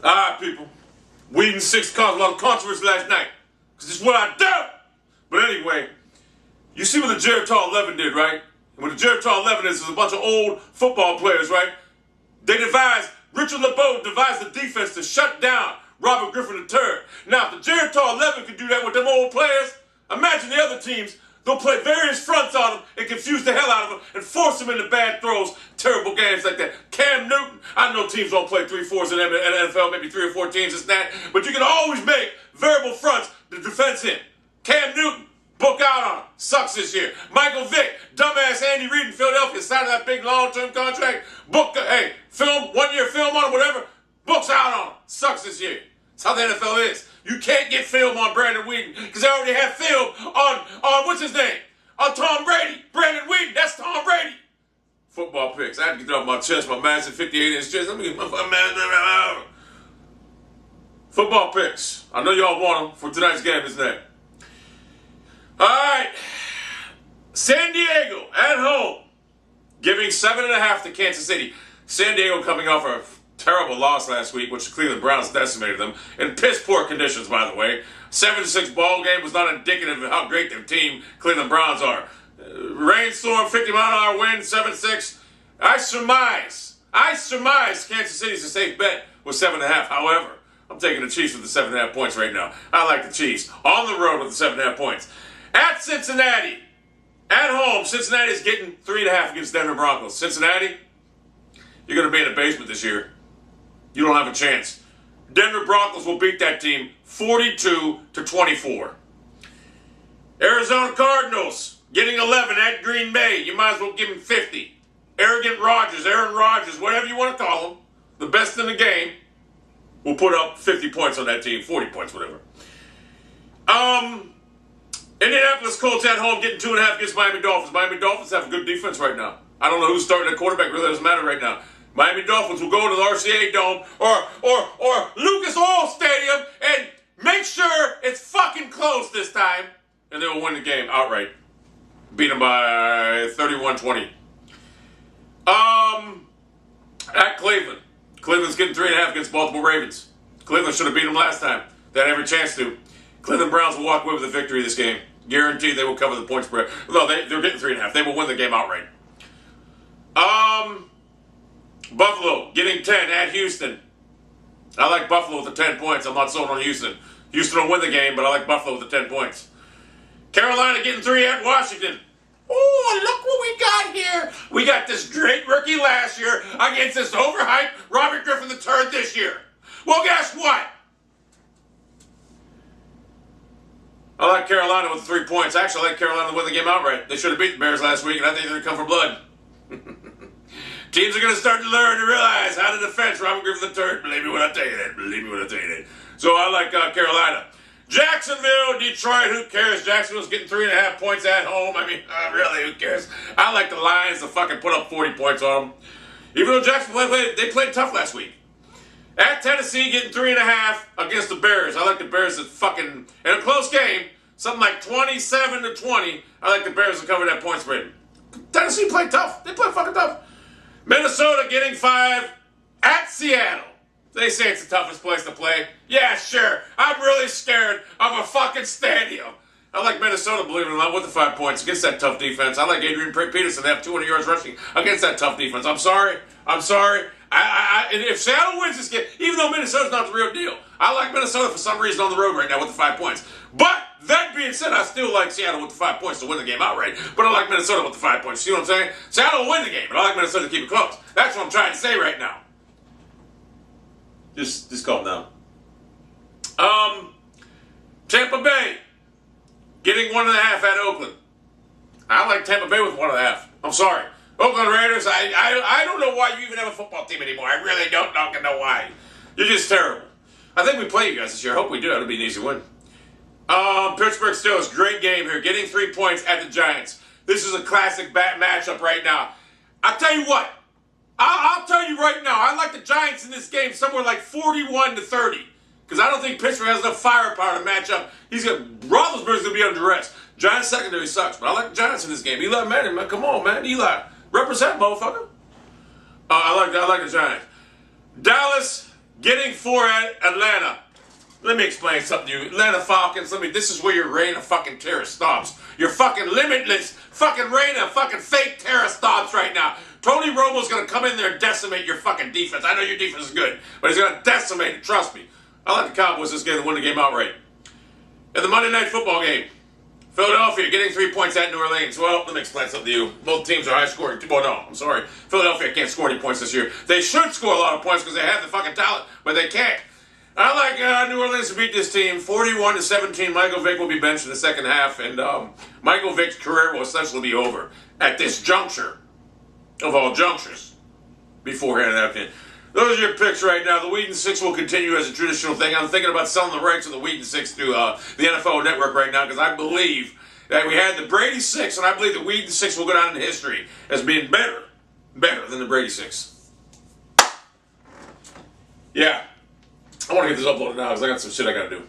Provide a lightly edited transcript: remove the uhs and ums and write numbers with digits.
All right, people. Weed and Six caused a lot of controversy last night. Because it's what I do. But anyway, you see what the Geritol 11 did, right? And what the Geritol 11 is a bunch of old football players, right? Richard LeBeau devised the defense to shut down Robert Griffin III. Now, if the Geritol 11 could do that with them old players, imagine the other teams. They'll play various fronts on them and confuse the hell out of them and force them into bad throws, terrible games like that. Cam Newton, I know teams don't play 3-4s in the NFL, maybe 3 or 4 teams, it's that, but you can always make variable fronts to defense him. Cam Newton, book out on him. Sucks this year. Michael Vick, dumbass Andy Reid in Philadelphia, signed that big long-term contract. Film, 1 year film on him, whatever. Books out on him. Sucks this year. That's how the NFL is. You can't get film on Brandon Weeden because they already have film on what's his name? On Tom Brady. Brandon Weeden, that's Tom Brady. Football picks. I had to get that off my chest, my massive 58-inch chest. Let me get my football picks. I know y'all want them for tonight's game, isn't it? All right. San Diego at home, giving 7.5 to Kansas City. San Diego coming off a terrible loss last week, which the Cleveland Browns decimated them in piss-poor conditions, by the way. 7-6 ball game was not indicative of how great their team Cleveland Browns are. Rainstorm, 50-mile-an-hour wind, 7-6. I surmise Kansas City's a safe bet with 7.5. However, I'm taking the Chiefs with the 7.5 points right now. I like the Chiefs on the road with the 7.5 points. At Cincinnati, at home, Cincinnati is getting 3.5 against Denver Broncos. Cincinnati, you're going to be in the basement this year. You don't have a chance. Denver Broncos will beat that team 42-24. Arizona Cardinals getting 11 at Green Bay. You might as well give them 50. Aaron Rodgers, whatever you want to call him, the best in the game, will put up 50 points on that team, 40 points, whatever. Indianapolis Colts at home getting 2.5 against Miami Dolphins. Miami Dolphins have a good defense right now. I don't know who's starting at quarterback. Really doesn't matter right now. Miami Dolphins will go to the RCA Dome or Lucas Oil Stadium and make sure it's fucking close this time, and they'll win the game outright. Beat them by 31-20. At Cleveland. Cleveland's getting 3.5 against Baltimore Ravens. Cleveland should have beat them last time. They had every chance to. Cleveland Browns will walk away with a victory this game. Guaranteed they will cover the point spread. No, they're getting 3.5. They will win the game outright. Buffalo getting 10 at Houston. I like Buffalo with the 10 points. I'm not sold on Houston. Houston will win the game, but I like Buffalo with the 10 points. Carolina getting 3 at Washington. Oh, look what we got here. We got this great rookie last year against this overhyped Robert Griffin III this year. Well, guess what? I like Carolina with 3 points. Actually, I like Carolina to win the game outright. They should have beat the Bears last week, and I think they're going to come for blood. Teams are going to start to learn to realize how to defend Robert Griffin III. Believe me when I tell you that. So I like Carolina. Jacksonville, Detroit, who cares? Jacksonville's getting 3.5 points at home. I mean, really, who cares? I like the Lions to fucking put up 40 points on them. Even though Jacksonville played tough last week. At Tennessee, getting 3.5 against the Bears. I like the Bears to fucking, in a close game, something like 27-20. I like the Bears to cover that point spread. Tennessee played tough. They played fucking tough. Minnesota getting 5 at Seattle. They say it's the toughest place to play. Yeah, sure. I'm really scared of a fucking stadium. I like Minnesota, believe it or not, with the 5 points against that tough defense. I like Adrian Peterson to have 200 yards rushing against that tough defense. I'm sorry. If Seattle wins this game, even though Minnesota's not the real deal, I like Minnesota for some reason on the road right now with the 5 points. But that being said, I still like Seattle with the 5 points to win the game outright. But I like Minnesota with the 5 points. See what I'm saying? Seattle will win the game, but I like Minnesota to keep it close. That's what I'm trying to say right now. Just calm down. Tampa Bay getting 1.5 at Oakland. I like Tampa Bay with 1.5. I'm sorry. Oakland Raiders, I don't know why you even have a football team anymore. I really don't know why. You're just terrible. I think we play you guys this year. I hope we do. It'll be an easy win. Pittsburgh Steelers, great game here. Getting 3 points at the Giants. This is a classic matchup right now. I'll tell you what. I'll tell you right now. I like the Giants in this game somewhere like 41-30. Because I don't think Pittsburgh has enough firepower to match up. Roethlisberger's going to be under arrest. Giants secondary sucks, but I like the Giants in this game. Eli Manning, man. Come on, man. Eli. Represent, motherfucker. I like the Giants. Dallas getting 4 at Atlanta. Let me explain something to you. Atlanta Falcons, this is where your reign of fucking terror stops. Your fucking limitless fucking reign of fucking fake terror stops right now. Tony Romo's gonna come in there and decimate your fucking defense. I know your defense is good, but he's gonna decimate it, trust me. I like the Cowboys this game to win the game outright. In the Monday Night Football game, Philadelphia getting 3 points at New Orleans. Well, let me explain something to you. Both teams are high scoring. Well, no, I'm sorry. Philadelphia can't score any points this year. They should score a lot of points because they have the fucking talent, but they can't. I like New Orleans to beat this team 41-17. Michael Vick will be benched in the second half, and Michael Vick's career will essentially be over at this juncture of all junctures. Beforehand and after. Those are your picks right now. The Wheat and Six will continue as a traditional thing. I'm thinking about selling the rights of the Wheat and Six to the NFL Network right now because I believe that we had the Brady Six, and I believe the Wheat and Six will go down in history as being better than the Brady Six. Yeah. I want to get this uploaded now because I got some shit I got to do.